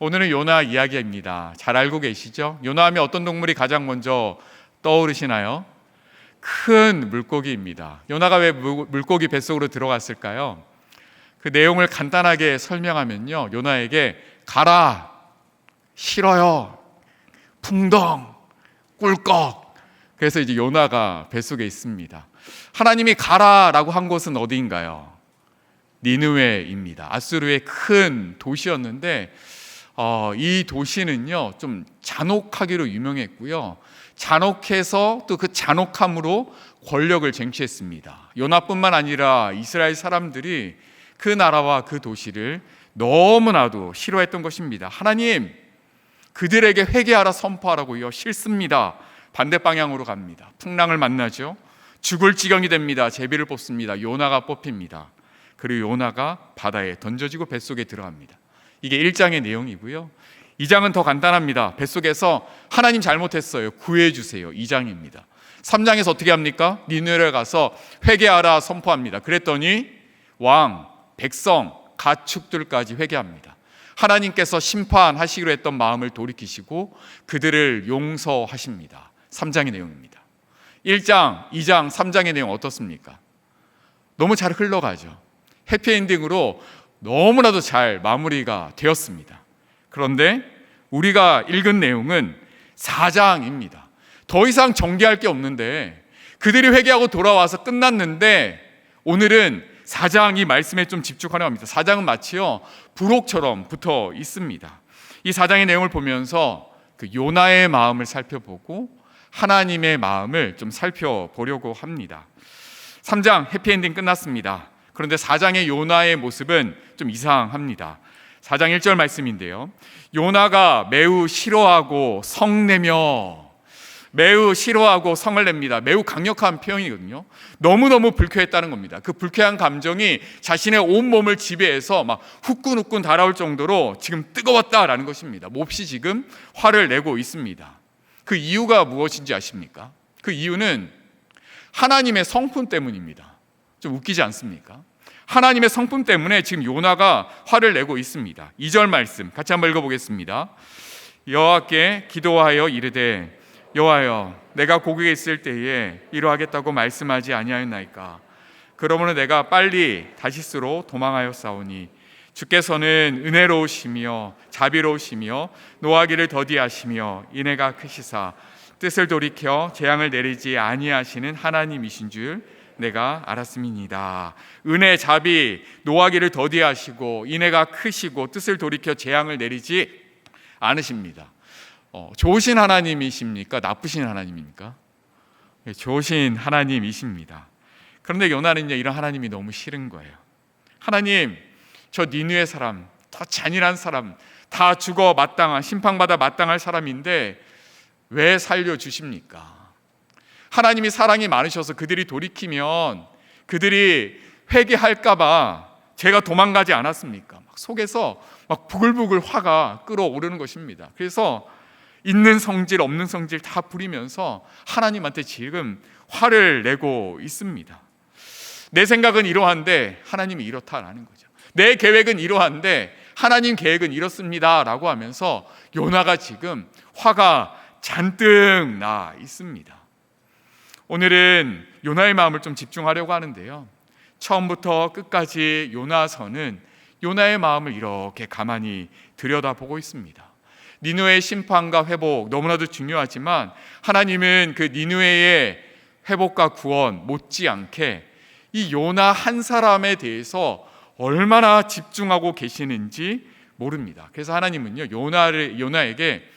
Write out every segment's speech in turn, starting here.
오늘은 요나 이야기입니다. 잘 알고 계시죠? 요나하면 어떤 동물이 가장 먼저 떠오르시나요? 큰 물고기입니다. 요나가 왜 물고기 뱃속으로 들어갔을까요? 그 내용을 간단하게 설명하면요, 요나에게 가라, 싫어요, 풍덩, 꿀꺽. 그래서 이제 요나가 뱃속에 있습니다. 하나님이 가라라고 한 곳은 어디인가요? 니느웨입니다. 아수르의 큰 도시였는데 이 도시는요 좀 잔혹하기로 유명했고요, 잔혹해서 또 그 잔혹함으로 권력을 쟁취했습니다. 요나뿐만 아니라 이스라엘 사람들이 그 나라와 그 도시를 너무나도 싫어했던 것입니다. 하나님, 그들에게 회개하라 선포하라고요. 싫습니다. 반대 방향으로 갑니다. 풍랑을 만나죠. 죽을 지경이 됩니다. 제비를 뽑습니다. 요나가 뽑힙니다. 그리고 요나가 바다에 던져지고 뱃속에 들어갑니다. 이게 1장의 내용이고요. 2장은 더 간단합니다. 뱃속에서 하나님 잘못했어요, 구해주세요. 2장입니다. 3장에서 어떻게 합니까? 니느웨에 가서 회개하라 선포합니다. 그랬더니 왕, 백성, 가축들까지 회개합니다. 하나님께서 심판하시기로 했던 마음을 돌이키시고 그들을 용서하십니다. 3장의 내용입니다. 1장, 2장, 3장의 내용 어떻습니까? 너무 잘 흘러가죠. 해피엔딩으로 너무나도 잘 마무리가 되었습니다. 그런데 우리가 읽은 내용은 4장입니다. 더 이상 전개할 게 없는데 그들이 회개하고 돌아와서 끝났는데 오늘은 4장 이 말씀에 좀 집중하려 합니다. 4장은 마치요 부록처럼 붙어 있습니다. 이 4장의 내용을 보면서 그 요나의 마음을 살펴보고 하나님의 마음을 좀 살펴보려고 합니다. 3장 해피엔딩 끝났습니다. 그런데 4장의 요나의 모습은 좀 이상합니다. 4장 1절 말씀인데요, 요나가 매우 싫어하고 성내며, 매우 싫어하고 성을 냅니다. 매우 강력한 표현이거든요. 너무너무 불쾌했다는 겁니다. 그 불쾌한 감정이 자신의 온몸을 지배해서 막 후끈후끈 달아올 정도로 지금 뜨거웠다라는 것입니다. 몹시 지금 화를 내고 있습니다. 그 이유가 무엇인지 아십니까? 그 이유는 하나님의 성품 때문입니다. 좀 웃기지 않습니까? 하나님의 성품 때문에 지금 요나가 화를 내고 있습니다. 2절 말씀 같이 한번 읽어보겠습니다. 여호와께 기도하여 이르되 여호와여, 내가 고국에 있을 때에 이러하겠다고 말씀하지 아니하였나이까? 그러므로 내가 빨리 다시스로 도망하였사오니 주께서는 은혜로우시며 자비로우시며 노하기를 더디하시며 인애가 크시사 뜻을 돌이켜 재앙을 내리지 아니하시는 하나님이신 줄 내가 알았음이니이다. 은혜, 자비, 노하기를 더디하시고 인애가 크시고 뜻을 돌이켜 재앙을 내리지 않으십니다. 좋으신 하나님이십니까? 나쁘신 하나님입니까? 좋으신 하나님이십니다. 그런데 요나는요 이런 하나님이 너무 싫은 거예요. 하나님, 저 니느웨 사람, 더 잔인한 사람, 다 죽어 마땅한, 심판받아 마땅할 사람인데 왜 살려주십니까? 하나님이 사랑이 많으셔서 그들이 돌이키면 그들이 회개할까봐 제가 도망가지 않았습니까? 막 속에서 막 부글부글 화가 끓어오르는 것입니다. 그래서 있는 성질 없는 성질 다 부리면서 하나님한테 지금 화를 내고 있습니다. 내 생각은 이러한데 하나님이 이렇다라는 거죠. 내 계획은 이러한데 하나님 계획은 이렇습니다 라고 하면서 요나가 지금 화가 잔뜩 나 있습니다. 오늘은 요나의 마음을 좀 집중하려고 하는데요, 처음부터 끝까지 요나서는 요나의 마음을 이렇게 가만히 들여다보고 있습니다. 니느웨의 심판과 회복 너무나도 중요하지만 하나님은 그 니느웨의 회복과 구원 못지않게 이 요나 한 사람에 대해서 얼마나 집중하고 계시는지 모릅니다. 그래서 하나님은요 요나에게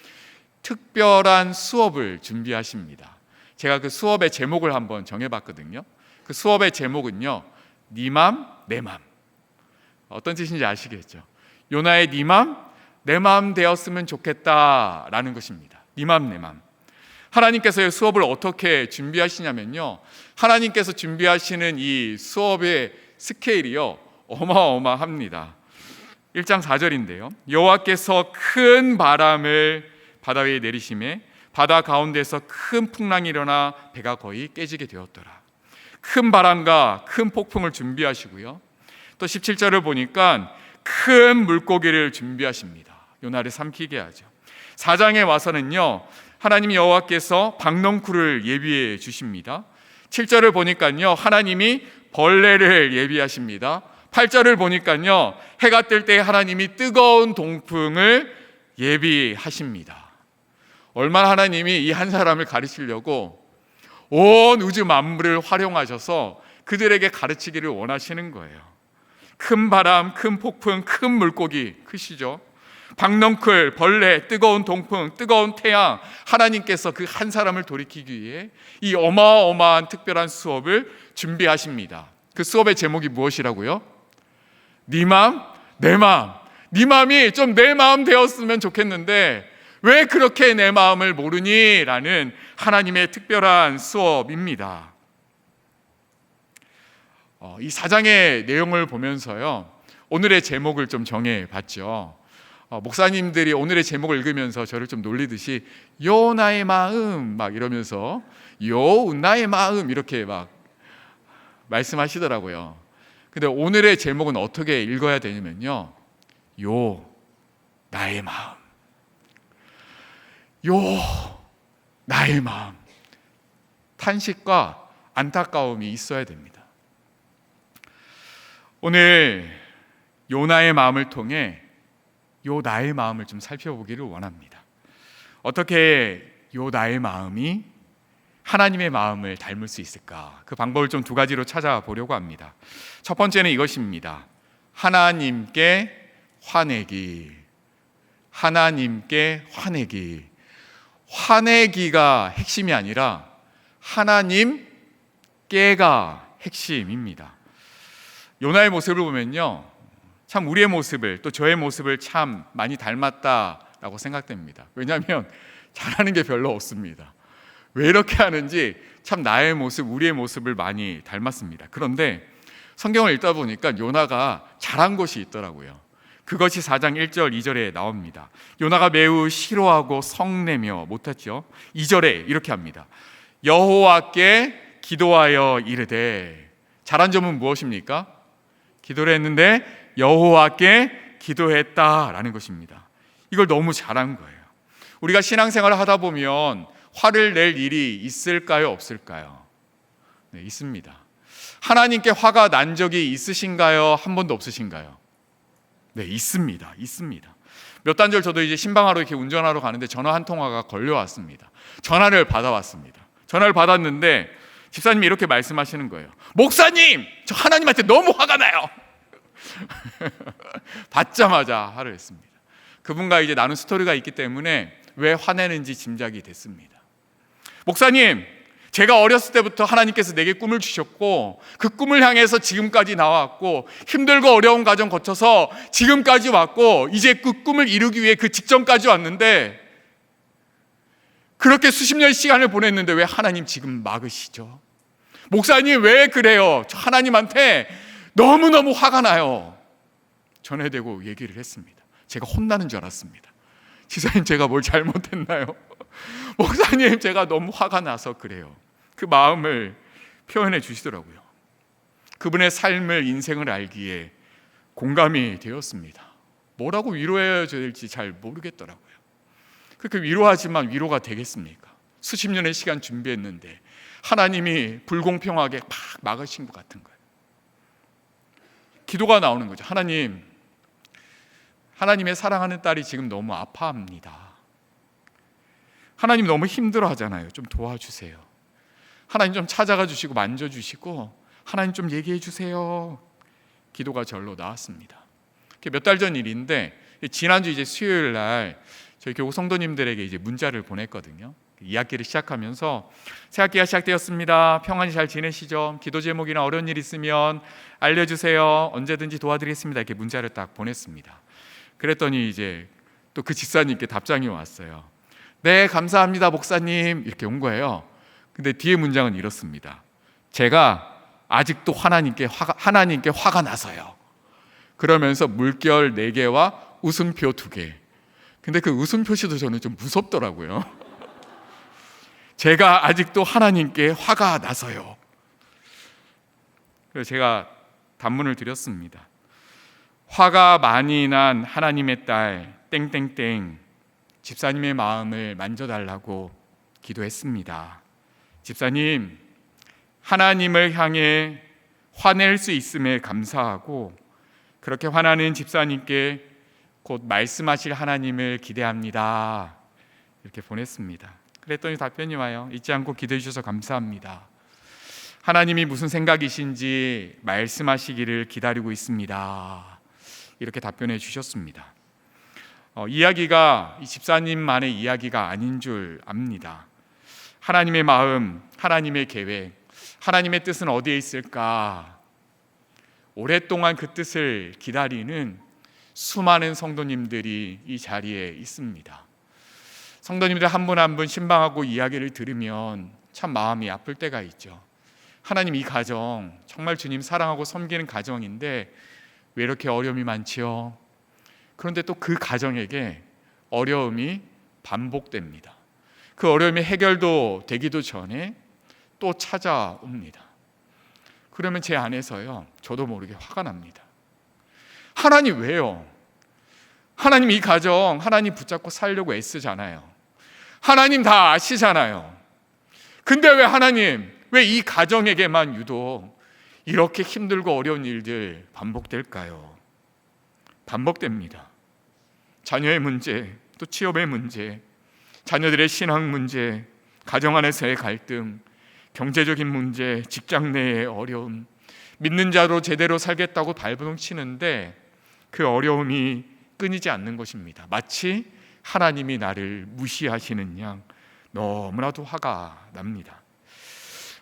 특별한 수업을 준비하십니다. 제가 그 수업의 제목을 한번 정해봤거든요. 그 수업의 제목은요, 네 맘, 내 맘. 어떤 뜻인지 아시겠죠? 요나의 네 맘, 내 맘 되었으면 좋겠다라는 것입니다. 네 맘, 내 맘. 하나님께서의 수업을 어떻게 준비하시냐면요, 하나님께서 준비하시는 이 수업의 스케일이요 어마어마합니다. 1장 4절인데요, 여호와께서 큰 바람을 바다 위에 내리심에 바다 가운데서 큰 풍랑이 일어나 배가 거의 깨지게 되었더라. 큰 바람과 큰 폭풍을 준비하시고요, 또 17절을 보니까 큰 물고기를 준비하십니다. 요나를 삼키게 하죠. 4장에 와서는요, 하나님 여호와께서 박넝쿨을 예비해 주십니다. 7절을 보니까요, 하나님이 벌레를 예비하십니다. 8절을 보니까요, 해가 뜰 때 하나님이 뜨거운 동풍을 예비하십니다. 얼마나 하나님이 이 한 사람을 가르치려고 온 우주 만물을 활용하셔서 그들에게 가르치기를 원하시는 거예요. 큰 바람, 큰 폭풍, 큰 물고기, 크시죠? 박넝쿨, 벌레, 뜨거운 동풍, 뜨거운 태양, 하나님께서 그 한 사람을 돌이키기 위해 이 어마어마한 특별한 수업을 준비하십니다. 그 수업의 제목이 무엇이라고요? 네 마음, 내 마음. 네 마음이 좀 내 마음 되었으면 좋겠는데 왜 그렇게 내 마음을 모르니? 라는 하나님의 특별한 수업입니다. 이 4장의 내용을 보면서요, 오늘의 제목을 좀 정해봤죠. 목사님들이 오늘의 제목을 읽으면서 저를 좀 놀리듯이 요 나의 마음 막 이러면서 요 나의 마음 이렇게 막 말씀하시더라고요. 근데 오늘의 제목은 어떻게 읽어야 되냐면요, 요 나의 마음, 요 나의 마음. 탄식과 안타까움이 있어야 됩니다. 오늘 요나의 마음을 통해 요 나의 마음을 좀 살펴보기를 원합니다. 어떻게 요 나의 마음이 하나님의 마음을 닮을 수 있을까? 그 방법을 좀 두 가지로 찾아보려고 합니다. 첫 번째는 이것입니다. 하나님께 화내기. 하나님께 화내기. 화내기가 핵심이 아니라 하나님께가 핵심입니다. 요나의 모습을 보면요, 참 우리의 모습을, 또 저의 모습을 참 많이 닮았다라고 생각됩니다. 왜냐하면 잘하는 게 별로 없습니다. 왜 이렇게 하는지 참 나의 모습, 우리의 모습을 많이 닮았습니다. 그런데 성경을 읽다 보니까 요나가 잘한 것이 있더라고요. 그것이 4장 1절 2절에 나옵니다. 요나가 매우 싫어하고 성내며 못했죠. 2절에 이렇게 합니다. 여호와께 기도하여 이르되. 잘한 점은 무엇입니까? 기도를 했는데 여호와께 기도했다라는 것입니다. 이걸 너무 잘한 거예요. 우리가 신앙생활을 하다 보면 화를 낼 일이 있을까요, 없을까요? 네, 있습니다. 하나님께 화가 난 적이 있으신가요? 한 번도 없으신가요? 네, 있습니다. 몇 달 전 저도 이제 신방하러 이렇게 운전하러 가는데 전화 한 통화가 걸려왔습니다. 전화를 받아왔습니다. 전화를 받았는데 집사님이 이렇게 말씀하시는 거예요. 목사님, 저 하나님한테 너무 화가 나요. 받자마자 화를 했습니다. 그분과 이제 나눈 스토리가 있기 때문에 왜 화내는지 짐작이 됐습니다. 목사님, 제가 어렸을 때부터 하나님께서 내게 꿈을 주셨고 그 꿈을 향해서 지금까지 나왔고 힘들고 어려운 과정 거쳐서 지금까지 왔고 이제 그 꿈을 이루기 위해 그 직전까지 왔는데 그렇게 수십 년의 시간을 보냈는데 왜 하나님 지금 막으시죠? 목사님, 왜 그래요? 저 하나님한테 너무너무 화가 나요. 전해대고 얘기를 했습니다. 제가 혼나는 줄 알았습니다. 지사님, 제가 뭘 잘못했나요? 목사님, 제가 너무 화가 나서 그래요. 그 마음을 표현해 주시더라고요. 그분의 삶을, 인생을 알기에 공감이 되었습니다. 뭐라고 위로해야 될지 잘 모르겠더라고요. 그렇게 위로하지만 위로가 되겠습니까? 수십 년의 시간 준비했는데 하나님이 불공평하게 막 막으신 것 같은 거예요. 기도가 나오는 거죠. 하나님의 사랑하는 딸이 지금 너무 아파합니다. 하나님 너무 힘들어하잖아요. 좀 도와주세요. 하나님 좀 찾아가 주시고 만져주시고 하나님 좀 얘기해 주세요. 기도가 절로 나왔습니다. 몇 달 전 일인데 지난주 이제 수요일 날 저희 교우 성도님들에게 이제 문자를 보냈거든요. 2학기를 시작하면서 새 학기가 시작되었습니다. 평안히 잘 지내시죠? 기도 제목이나 어려운 일 있으면 알려주세요. 언제든지 도와드리겠습니다. 이렇게 문자를 딱 보냈습니다. 그랬더니 이제 또 그 집사님께 답장이 왔어요. 네, 감사합니다, 목사님. 이렇게 온 거예요. 근데 뒤에 문장은 이렇습니다. 제가 아직도 하나님께 화가 나서요. 그러면서 물결 4개와 웃음표 2개. 근데 그 웃음 표시도 저는 좀 무섭더라고요. 제가 아직도 하나님께 화가 나서요. 그래서 제가 단문을 드렸습니다. 화가 많이 난 하나님의 딸, 땡땡땡 집사님의 마음을 만져달라고 기도했습니다. 집사님, 하나님을 향해 화낼 수 있음에 감사하고 그렇게 화나는 집사님께 곧 말씀하실 하나님을 기대합니다. 이렇게 보냈습니다. 그랬더니 답변이 와요. 잊지 않고 기도해 주셔서 감사합니다. 하나님이 무슨 생각이신지 말씀하시기를 기다리고 있습니다. 이렇게 답변해 주셨습니다. 이야기가 이 집사님만의 이야기가 아닌 줄 압니다. 하나님의 마음, 하나님의 계획, 하나님의 뜻은 어디에 있을까? 오랫동안 그 뜻을 기다리는 수많은 성도님들이 이 자리에 있습니다. 성도님들 한 분 한 분 신방하고 이야기를 들으면 참 마음이 아플 때가 있죠. 하나님, 이 가정 정말 주님 사랑하고 섬기는 가정인데 왜 이렇게 어려움이 많지요? 그런데 또 그 가정에게 어려움이 반복됩니다. 그 어려움이 해결도 되기도 전에 또 찾아옵니다. 그러면 제 안에서요, 저도 모르게 화가 납니다. 하나님 왜요? 하나님 이 가정 하나님 붙잡고 살려고 애쓰잖아요. 하나님 다 아시잖아요. 근데 왜 하나님, 왜 이 가정에게만 유독 이렇게 힘들고 어려운 일들 반복될까요? 반복됩니다. 자녀의 문제, 또 취업의 문제, 자녀들의 신앙 문제, 가정 안에서의 갈등, 경제적인 문제, 직장 내의 어려움, 믿는 자로 제대로 살겠다고 발버둥 치는데 그 어려움이 끊이지 않는 것입니다. 마치 하나님이 나를 무시하시는 양 너무나도 화가 납니다.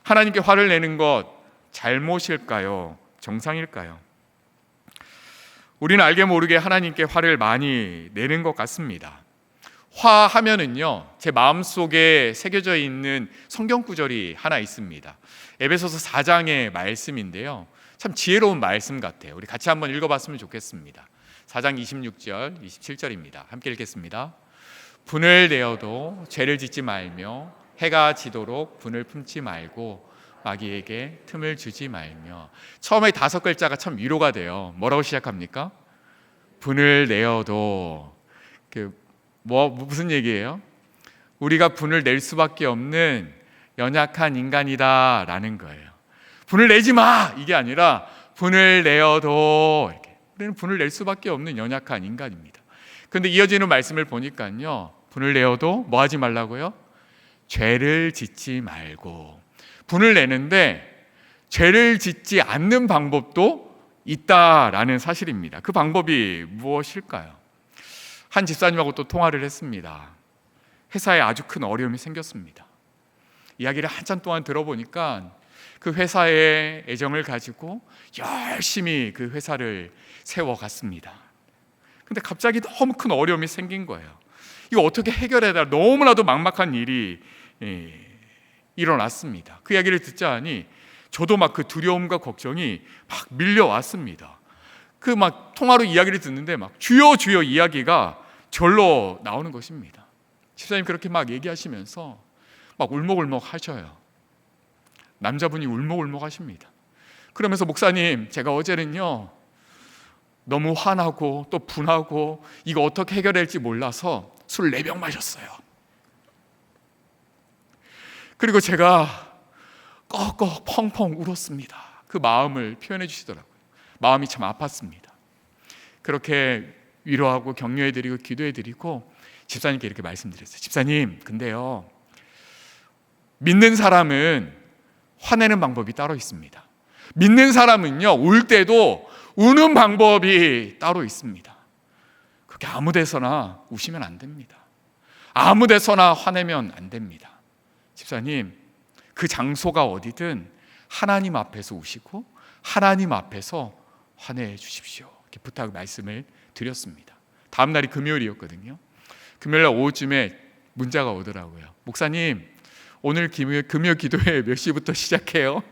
하나님께 화를 내는 것 잘못일까요? 정상일까요? 우리는 알게 모르게 하나님께 화를 많이 내는 것 같습니다. 화하면은요, 제 마음속에 새겨져 있는 성경 구절이 하나 있습니다. 에베소서 4장의 말씀인데요, 참 지혜로운 말씀 같아요. 우리 같이 한번 읽어봤으면 좋겠습니다. 4장 26절, 27절입니다. 함께 읽겠습니다. 분을 내어도 죄를 짓지 말며 해가 지도록 분을 품지 말고 마귀에게 틈을 주지 말며. 처음에 5글자가 참 위로가 돼요. 뭐라고 시작합니까? 분을 내어도. 무슨 얘기예요? 우리가 분을 낼 수밖에 없는 연약한 인간이다 라는 거예요. 분을 내지 마! 이게 아니라 분을 내어도, 이렇게. 우리는 분을 낼 수밖에 없는 연약한 인간입니다. 그런데 이어지는 말씀을 보니까요, 분을 내어도 뭐 하지 말라고요? 죄를 짓지 말고. 분을 내는데 죄를 짓지 않는 방법도 있다라는 사실입니다. 그 방법이 무엇일까요? 한 집사님하고 또 통화를 했습니다. 회사에 아주 큰 어려움이 생겼습니다. 이야기를 한참 동안 들어보니까 그 회사에 애정을 가지고 열심히 그 회사를 세워갔습니다. 근데 갑자기 너무 큰 어려움이 생긴 거예요. 이거 어떻게 해결해야 되나, 너무나도 막막한 일이 일어났습니다. 그 이야기를 듣자 하니 저도 막 그 두려움과 걱정이 막 밀려왔습니다. 그 막 통화로 이야기를 듣는데 막 주여 주여 이야기가 절로 나오는 것입니다. 집사님 그렇게 막 얘기하시면서 막 울먹울먹 하셔요. 남자분이 울먹울먹 하십니다. 그러면서 목사님, 제가 어제는요 너무 화나고 또 분하고 이거 어떻게 해결할지 몰라서 술 4병 마셨어요. 그리고 제가 꺽꺽 펑펑 울었습니다. 그 마음을 표현해 주시더라고요. 마음이 참 아팠습니다. 그렇게 위로하고 격려해드리고 기도해드리고 집사님께 이렇게 말씀드렸어요. 집사님, 근데요 믿는 사람은 화내는 방법이 따로 있습니다. 믿는 사람은요 울 때도 우는 방법이 따로 있습니다. 그렇게 아무 데서나 우시면 안 됩니다. 아무 데서나 화내면 안 됩니다. 집사님, 그 장소가 어디든 하나님 앞에서 우시고 하나님 앞에서 화내해 주십시오. 이렇게 부탁 말씀을 드렸습니다. 다음 날이 금요일이었거든요. 금요일 날 오후쯤에 문자가 오더라고요. 목사님, 오늘 금요 기도회 몇 시부터 시작해요?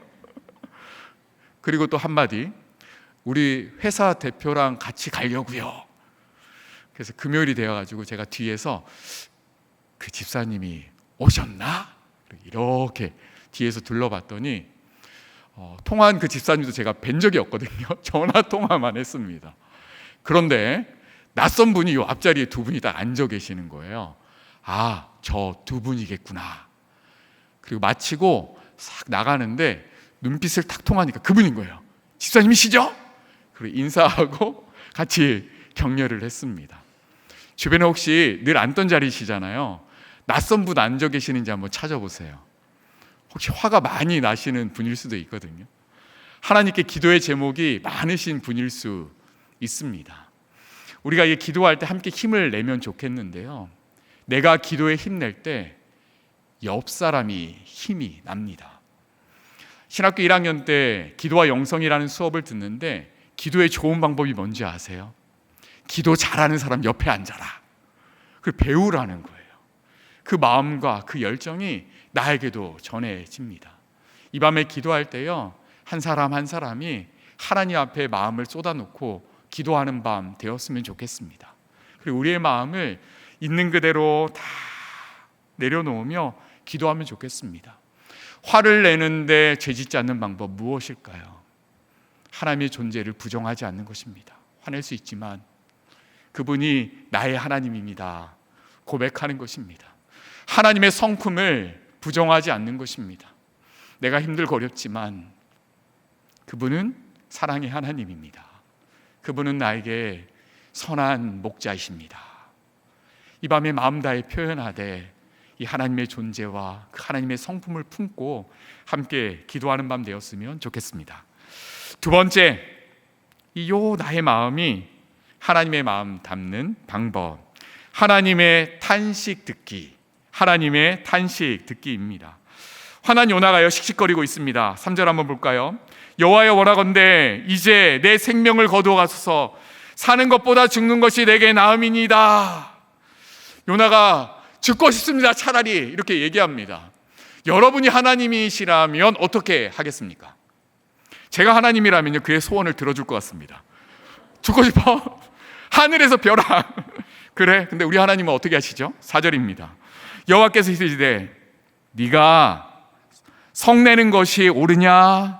그리고 또 한마디, 우리 회사 대표랑 같이 가려고요. 그래서 금요일이 되어가지고 제가 뒤에서 그 집사님이 오셨나? 이렇게 뒤에서 둘러봤더니 통화한 그 집사님도 제가 뵌 적이 없거든요. 전화 통화만 했습니다. 그런데 낯선 분이 요 앞자리에 두 분이 딱 앉아 계시는 거예요. 아, 저 두 분이겠구나. 그리고 마치고 싹 나가는데 눈빛을 탁 통하니까 그분인 거예요. 집사님이시죠? 그리고 인사하고 같이 격려를 했습니다. 주변에 혹시 늘 앉던 자리시잖아요. 낯선 분 앉아 계시는지 한번 찾아보세요. 혹시 화가 많이 나시는 분일 수도 있거든요. 하나님께 기도의 제목이 많으신 분일 수 있습니다. 우리가 이 기도할 때 함께 힘을 내면 좋겠는데요, 내가 기도에 힘낼 때 옆 사람이 힘이 납니다. 신학교 1학년 때 기도와 영성이라는 수업을 듣는데 기도의 좋은 방법이 뭔지 아세요? 기도 잘하는 사람 옆에 앉아라. 그걸 배우라는 거예요. 그 마음과 그 열정이 나에게도 전해집니다. 이 밤에 기도할 때요, 한 사람 한 사람이 하나님 앞에 마음을 쏟아놓고 기도하는 밤 되었으면 좋겠습니다. 그리고 우리의 마음을 있는 그대로 다 내려놓으며 기도하면 좋겠습니다. 화를 내는데 죄짓지 않는 방법 무엇일까요? 하나님의 존재를 부정하지 않는 것입니다. 화낼 수 있지만 그분이 나의 하나님입니다 고백하는 것입니다. 하나님의 성품을 부정하지 않는 것입니다. 내가 힘들거렸지만 그분은 사랑의 하나님입니다. 그분은 나에게 선한 목자이십니다. 이 밤에 마음 다해 표현하되 이 하나님의 존재와 그 하나님의 성품을 품고 함께 기도하는 밤 되었으면 좋겠습니다. 두 번째, 요 나의 마음이 하나님의 마음 담는 방법, 하나님의 탄식 듣기, 하나님의 탄식 듣기입니다. 화난 요나가요 씩씩거리고 있습니다. 3절 한번 볼까요? 여호와여 원하건대 이제 내 생명을 거두어 가소서. 사는 것보다 죽는 것이 내게 나음이니이다. 요나가 죽고 싶습니다. 차라리 이렇게 얘기합니다. 여러분이 하나님이시라면 어떻게 하겠습니까? 제가 하나님이라면요, 그의 소원을 들어줄 것 같습니다. 죽고 싶어? 하늘에서 벼라. 그래? 근데 우리 하나님은 어떻게 하시죠? 4절입니다. 여호와께서 이르시되 네가 성내는 것이 옳으냐?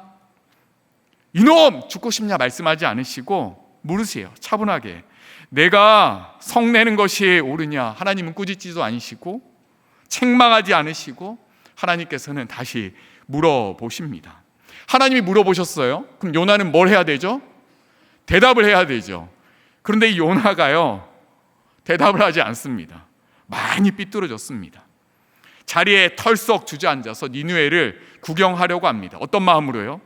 이놈! 죽고 싶냐 말씀하지 않으시고 물으세요. 차분하게. 내가 성내는 것이 옳으냐? 하나님은 꾸짖지도 않으시고 책망하지 않으시고 하나님께서는 다시 물어보십니다. 하나님이 물어보셨어요. 그럼 요나는 뭘 해야 되죠? 대답을 해야 되죠. 그런데 이 요나가요 대답을 하지 않습니다. 많이 삐뚤어졌습니다. 자리에 털썩 주저앉아서 니느웨를 구경하려고 합니다. 어떤 마음으로요?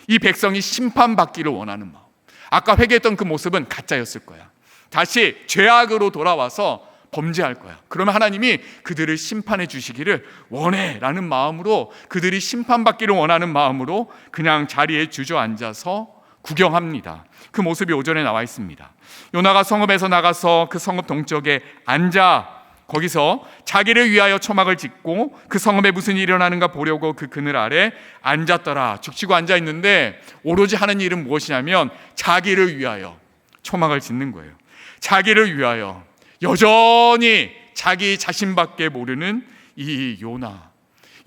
이 백성이 심판받기를 원하는 마음. 아까 회개했던 그 모습은 가짜였을 거야. 다시 죄악으로 돌아와서 범죄할 거야. 그러면 하나님이 그들을 심판해 주시기를 원해 라는 마음으로, 그들이 심판받기를 원하는 마음으로 그냥 자리에 주저앉아서 구경합니다. 그 모습이 오전에 나와 있습니다. 요나가 성읍에서 나가서 그 성읍 동쪽에 앉아 거기서 자기를 위하여 초막을 짓고 그 성읍에 무슨 일이 일어나는가 보려고 그 그늘 아래 앉았더라. 죽치고 앉아 있는데 오로지 하는 일은 무엇이냐면 자기를 위하여 초막을 짓는 거예요. 자기를 위하여. 여전히 자기 자신밖에 모르는 이 요나,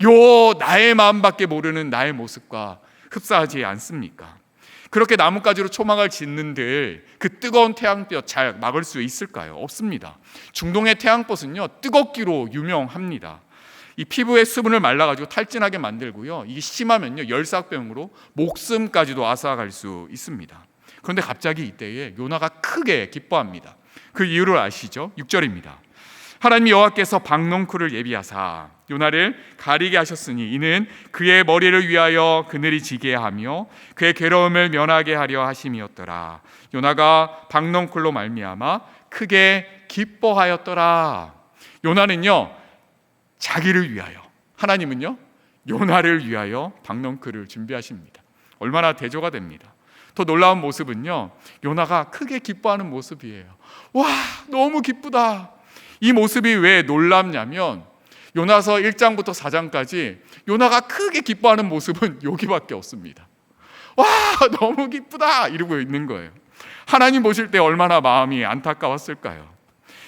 요 나의 마음밖에 모르는 나의 모습과 흡사하지 않습니까? 그렇게 나뭇가지로 초막을 짓는들 그 뜨거운 태양볕 잘 막을 수 있을까요? 없습니다. 중동의 태양볕은요 뜨겁기로 유명합니다. 이 피부의 수분을 말라가지고 탈진하게 만들고요, 이게 심하면요 열사병으로 목숨까지도 앗아갈 수 있습니다. 그런데 갑자기 이때에 요나가 크게 기뻐합니다. 그 이유를 아시죠? 6절입니다. 하나님 여호와께서 박농쿨을 예비하사 요나를 가리게 하셨으니 이는 그의 머리를 위하여 그늘이 지게 하며 그의 괴로움을 면하게 하려 하심이었더라. 요나가 박농쿨로 말미암아 크게 기뻐하였더라. 요나는요 자기를 위하여, 하나님은요 요나를 위하여 박농쿨을 준비하십니다. 얼마나 대조가 됩니다. 더 놀라운 모습은요 요나가 크게 기뻐하는 모습이에요. 와, 너무 기쁘다. 이 모습이 왜 놀랍냐면 요나서 1장부터 4장까지 요나가 크게 기뻐하는 모습은 여기밖에 없습니다. 와, 너무 기쁘다 이러고 있는 거예요. 하나님 보실 때 얼마나 마음이 안타까웠을까요?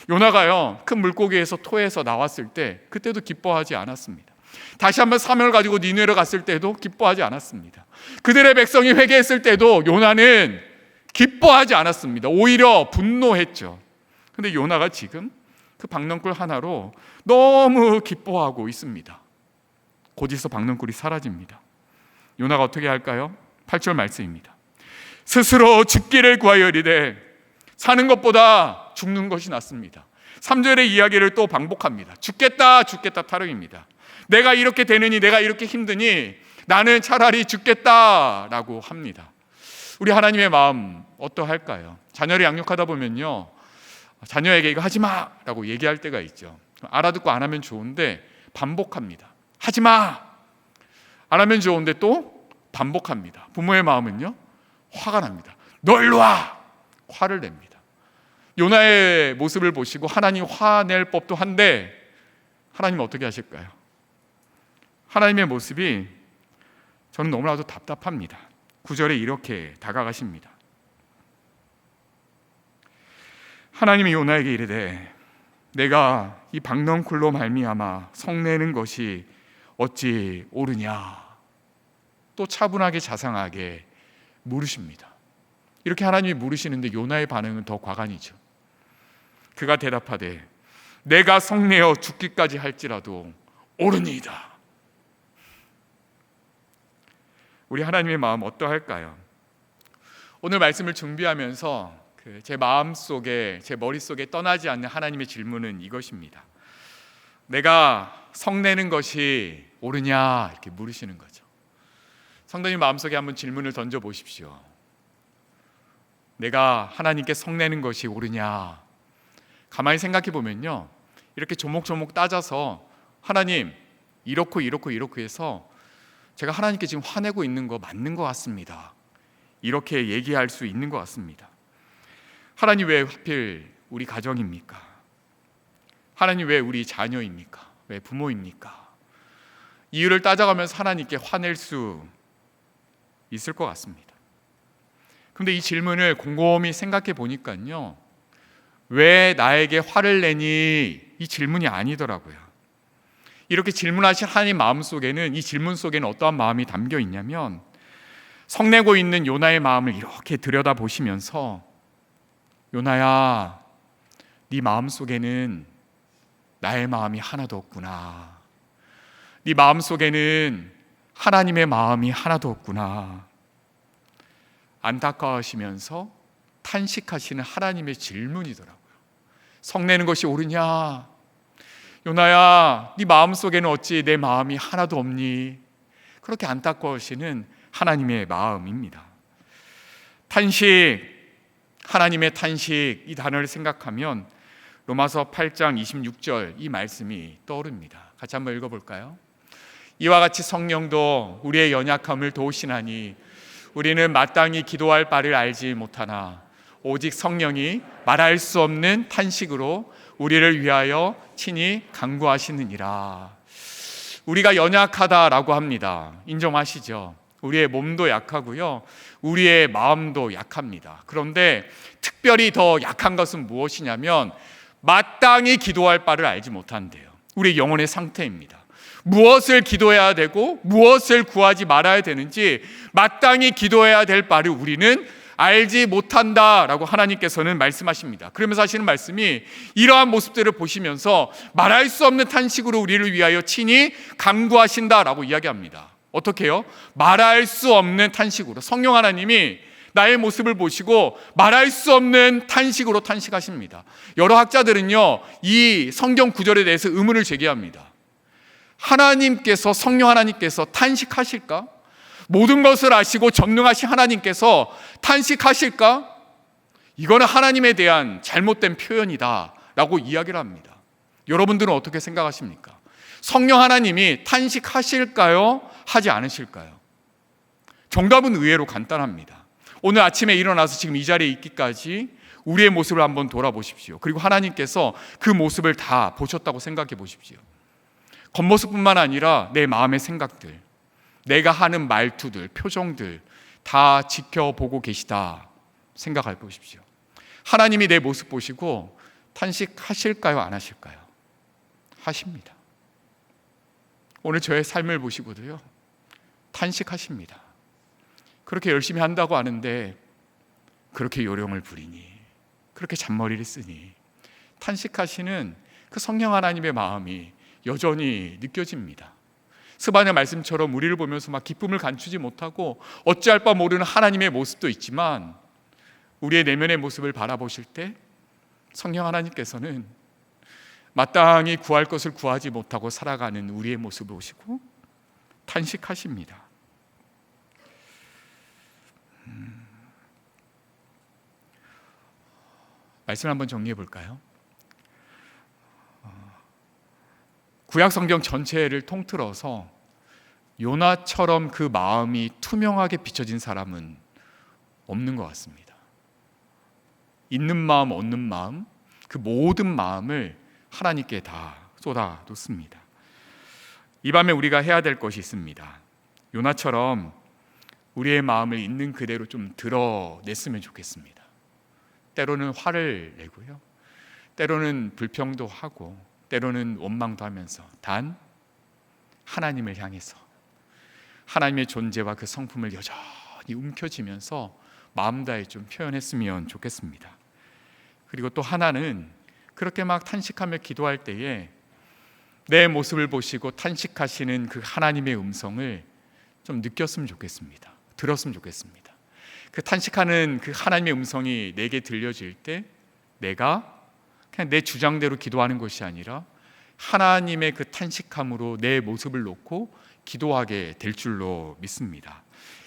요나가요 큰 물고기에서 토해서 나왔을 때 그때도 기뻐하지 않았습니다. 다시 한번 사명을 가지고 니느웨로 갔을 때도 기뻐하지 않았습니다. 그들의 백성이 회개했을 때도 요나는 기뻐하지 않았습니다. 오히려 분노했죠. 근데 요나가 지금 그 박넝쿨 하나로 너무 기뻐하고 있습니다. 곧이서 박넝쿨이 사라집니다. 요나가 어떻게 할까요? 8절 말씀입니다. 스스로 죽기를 구하여리되 사는 것보다 죽는 것이 낫습니다. 3절의 이야기를 또 반복합니다. 죽겠다 타령입니다. 내가 이렇게 되느니, 내가 이렇게 힘드니 나는 차라리 죽겠다라고 합니다. 우리 하나님의 마음 어떠할까요? 자녀를 양육하다 보면요, 자녀에게 이거 하지 마라고 얘기할 때가 있죠. 알아듣고 안 하면 좋은데 반복합니다. 하지 마! 안 하면 좋은데 또 반복합니다. 부모의 마음은요, 화가 납니다. 너 일로 와! 화를 냅니다. 요나의 모습을 보시고 하나님 화낼 법도 한데 하나님은 어떻게 하실까요? 하나님의 모습이 저는 너무나도 답답합니다. 9절에 이렇게 다가가십니다. 하나님이 요나에게 이르되 내가 이 박넝쿨로 말미암아 성내는 것이 어찌 옳으냐. 또 차분하게 자상하게 물으십니다. 이렇게 하나님이 물으시는데 요나의 반응은 더 과간이죠. 그가 대답하되 내가 성내어 죽기까지 할지라도 옳으니이다. 우리 하나님의 마음 어떠할까요? 오늘 말씀을 준비하면서 제 마음속에, 제 머릿속에 떠나지 않는 하나님의 질문은 이것입니다. 내가 성내는 것이 옳으냐 이렇게 물으시는 거죠. 성도님 마음속에 한번 질문을 던져보십시오. 내가 하나님께 성내는 것이 옳으냐. 가만히 생각해 보면요, 이렇게 조목조목 따져서 하나님 이렇고 해서 제가 하나님께 지금 화내고 있는 거 맞는 것 같습니다, 이렇게 얘기할 수 있는 것 같습니다. 하나님 왜 하필 우리 가정입니까? 하나님 왜 우리 자녀입니까? 왜 부모입니까? 이유를 따져가면서 하나님께 화낼 수 있을 것 같습니다. 그런데 이 질문을 곰곰이 생각해 보니까요, 왜 나에게 화를 내니? 이 질문이 아니더라고요. 이렇게 질문하신 하나님 마음속에는, 이 질문 속에는 어떠한 마음이 담겨 있냐면, 성내고 있는 요나의 마음을 이렇게 들여다보시면서 요나야, 네 마음속에는 나의 마음이 하나도 없구나. 네 마음속에는 하나님의 마음이 하나도 없구나. 안타까워하시면서 탄식하시는 하나님의 질문이더라고요. 성내는 것이 옳으냐? 요나야, 네 마음속에는 어찌 내 마음이 하나도 없니? 그렇게 안타까워하시는 하나님의 마음입니다. 탄식, 하나님의 탄식, 이 단어를 생각하면 로마서 8장 26절 이 말씀이 떠오릅니다. 같이 한번 읽어볼까요? 이와 같이 성령도 우리의 연약함을 도우시나니 우리는 마땅히 기도할 바를 알지 못하나 오직 성령이 말할 수 없는 탄식으로 우리를 위하여 친히 간구하시느니라. 우리가 연약하다라고 합니다. 인정하시죠? 우리의 몸도 약하고요, 우리의 마음도 약합니다. 그런데 특별히 더 약한 것은 무엇이냐면 마땅히 기도할 바를 알지 못한대요. 우리 영혼의 상태입니다. 무엇을 기도해야 되고 무엇을 구하지 말아야 되는지 마땅히 기도해야 될 바를 우리는 알지 못한다라고 하나님께서는 말씀하십니다. 그러면서 하시는 말씀이 이러한 모습들을 보시면서 말할 수 없는 탄식으로 우리를 위하여 친히 간구하신다라고 이야기합니다. 어떻게 해요? 말할 수 없는 탄식으로. 성령 하나님이 나의 모습을 보시고 말할 수 없는 탄식으로 탄식하십니다. 여러 학자들은요, 이 성경 구절에 대해서 의문을 제기합니다. 하나님께서, 성령 하나님께서 탄식하실까? 모든 것을 아시고 전능하신 하나님께서 탄식하실까? 이거는 하나님에 대한 잘못된 표현이다 라고 이야기를 합니다. 여러분들은 어떻게 생각하십니까? 성령 하나님이 탄식하실까요? 하지 않으실까요? 정답은 의외로 간단합니다. 오늘 아침에 일어나서 지금 이 자리에 있기까지 우리의 모습을 한번 돌아보십시오. 그리고 하나님께서 그 모습을 다 보셨다고 생각해 보십시오. 겉모습뿐만 아니라 내 마음의 생각들, 내가 하는 말투들, 표정들 다 지켜보고 계시다 생각해 보십시오. 하나님이 내 모습 보시고 탄식하실까요? 안 하실까요? 하십니다. 오늘 저의 삶을 보시고도요, 탄식하십니다. 그렇게 열심히 한다고 하는데 그렇게 요령을 부리니, 그렇게 잔머리를 쓰니, 탄식하시는 그 성령 하나님의 마음이 여전히 느껴집니다. 스바냐 말씀처럼 우리를 보면서 막 기쁨을 감추지 못하고 어찌할 바 모르는 하나님의 모습도 있지만, 우리의 내면의 모습을 바라보실 때 성령 하나님께서는 마땅히 구할 것을 구하지 못하고 살아가는 우리의 모습을 보시고 탄식하십니다. 말씀을 한번 정리해 볼까요? 구약 성경 전체를 통틀어서 요나처럼 그 마음이 투명하게 비춰진 사람은 없는 것 같습니다. 있는 마음, 얻는 마음, 그 모든 마음을 하나님께 다 쏟아 놓습니다. 이 밤에 우리가 해야 될 것이 있습니다. 요나처럼 우리의 마음을 있는 그대로 좀 드러냈으면 좋겠습니다. 때로는 화를 내고요, 때로는 불평도 하고, 때로는 원망도 하면서 단 하나님을 향해서 하나님의 존재와 그 성품을 여전히 움켜쥐면서 마음 다해 좀 표현했으면 좋겠습니다. 그리고 또 하나는 그렇게 막 탄식하며 기도할 때에 내 모습을 보시고 탄식하시는 그 하나님의 음성을 좀 느꼈으면 좋겠습니다. 들었으면 좋겠습니다. 그 탄식하는 그 하나님의 음성이 내게 들려질 때 내가 그냥 내 주장대로 기도하는 것이 아니라 하나님의 그 탄식함으로 내 모습을 놓고 기도하게 될 줄로 믿습니다.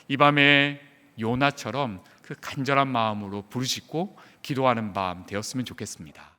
이 밤에 요나처럼 그 간절한 마음으로 부르짖고 기도하는 밤 되었으면 좋겠습니다.